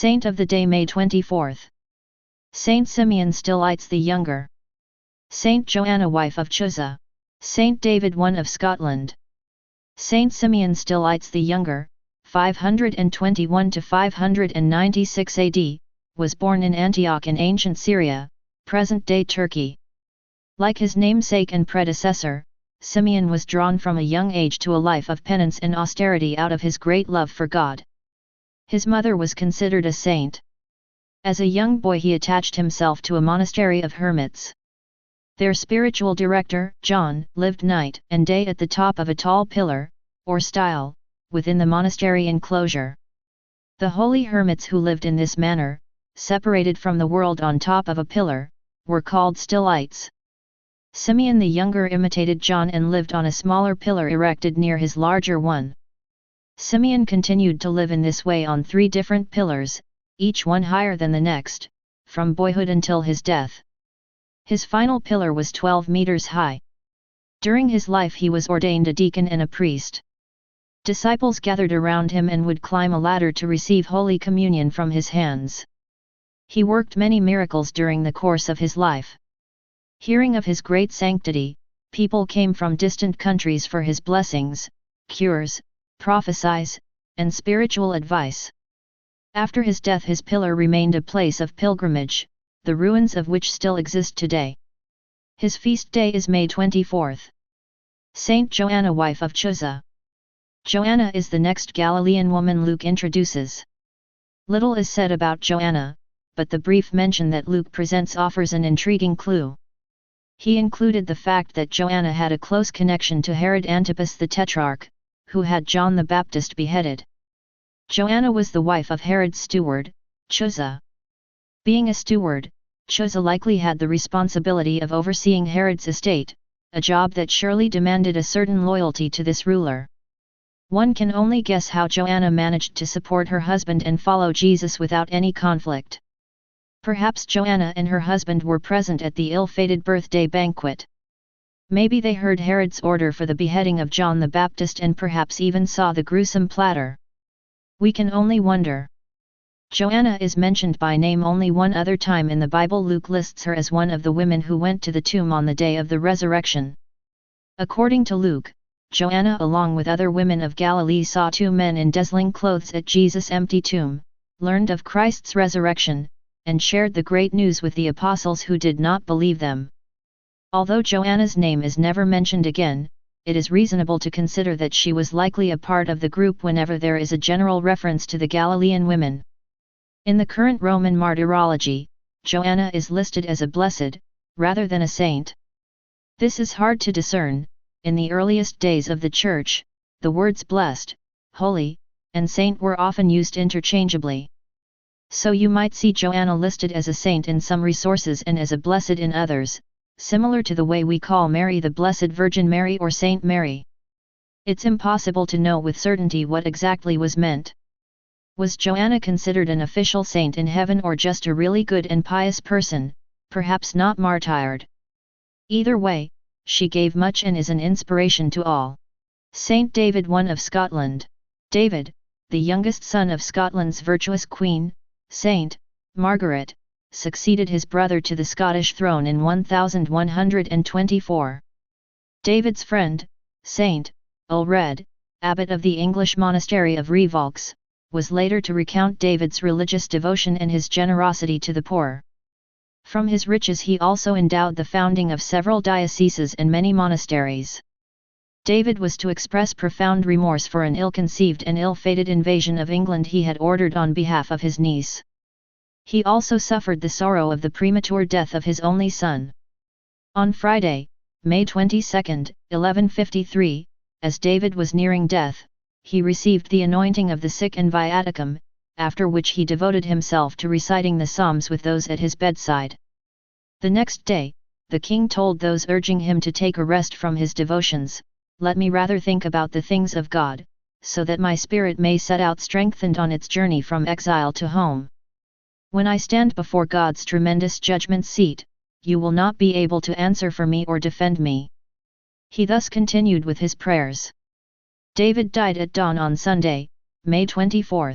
Saint of the day, May 24th. Saint Simeon Stylites the Younger. Saint Joanna, wife of Chuza. Saint David I of Scotland. Saint Simeon Stylites the Younger, 521 to 596 AD, was born in Antioch in ancient Syria, present-day Turkey. Like his namesake and predecessor, Simeon was drawn from a young age to a life of penance and austerity out of his great love for God. His mother was considered a saint. As a young boy he attached himself to a monastery of hermits. Their spiritual director, John, lived night and day at the top of a tall pillar, or stile, within the monastery enclosure. The holy hermits who lived in this manner, separated from the world on top of a pillar, were called Stylites. Simeon the Younger imitated John and lived on a smaller pillar erected near his larger one. Simeon continued to live in this way on 3 different pillars, each one higher than the next, from boyhood until his death. His final pillar was 12 meters high. During his life he was ordained a deacon and a priest. Disciples gathered around him and would climb a ladder to receive Holy Communion from his hands. He worked many miracles during the course of his life. Hearing of his great sanctity, people came from distant countries for his blessings, cures, prophecies, and spiritual advice. After his death his pillar remained a place of pilgrimage, the ruins of which still exist today. His feast day is May 24th. Saint Joanna, wife of Chuza. Joanna is the next Galilean woman Luke introduces. Little is said about Joanna, but the brief mention that Luke presents offers an intriguing clue. He included the fact that Joanna had a close connection to Herod Antipas the Tetrarch, who had John the Baptist beheaded. Joanna was the wife of Herod's steward, Chuza. Being a steward, Chuza likely had the responsibility of overseeing Herod's estate, a job that surely demanded a certain loyalty to this ruler. One can only guess how Joanna managed to support her husband and follow Jesus without any conflict. Perhaps Joanna and her husband were present at the ill-fated birthday banquet. Maybe they heard Herod's order for the beheading of John the Baptist and perhaps even saw the gruesome platter. We can only wonder. Joanna is mentioned by name only one other time in the Bible. Luke lists her as one of the women who went to the tomb on the day of the resurrection. According to Luke, Joanna along with other women of Galilee saw 2 men in dazzling clothes at Jesus' empty tomb, learned of Christ's resurrection, and shared the great news with the apostles who did not believe them. Although Joanna's name is never mentioned again, it is reasonable to consider that she was likely a part of the group whenever there is a general reference to the Galilean women. In the current Roman martyrology, Joanna is listed as a blessed, rather than a saint. This is hard to discern. In the earliest days of the Church, the words blessed, holy, and saint were often used interchangeably. So you might see Joanna listed as a saint in some resources and as a blessed in others, similar to the way we call Mary the Blessed Virgin Mary or Saint Mary. It's impossible to know with certainty what exactly was meant. Was Joanna considered an official saint in heaven or just a really good and pious person, perhaps not martyred? Either way, she gave much and is an inspiration to all. Saint David I of Scotland. David, the youngest son of Scotland's virtuous queen, Saint Margaret, succeeded his brother to the Scottish throne in 1124. David's friend, Saint Ulred, abbot of the English monastery of Revolx, was later to recount David's religious devotion and his generosity to the poor. From his riches he also endowed the founding of several dioceses and many monasteries. David was to express profound remorse for an ill-conceived and ill-fated invasion of England he had ordered on behalf of his niece. He also suffered the sorrow of the premature death of his only son. On Friday, May 22, 1153, as David was nearing death, he received the anointing of the sick and viaticum, after which he devoted himself to reciting the Psalms with those at his bedside. The next day, the king told those urging him to take a rest from his devotions, "Let me rather think about the things of God, so that my spirit may set out strengthened on its journey from exile to home. When I stand before God's tremendous judgment seat, you will not be able to answer for me or defend me." He thus continued with his prayers. David died at dawn on Sunday, May 24.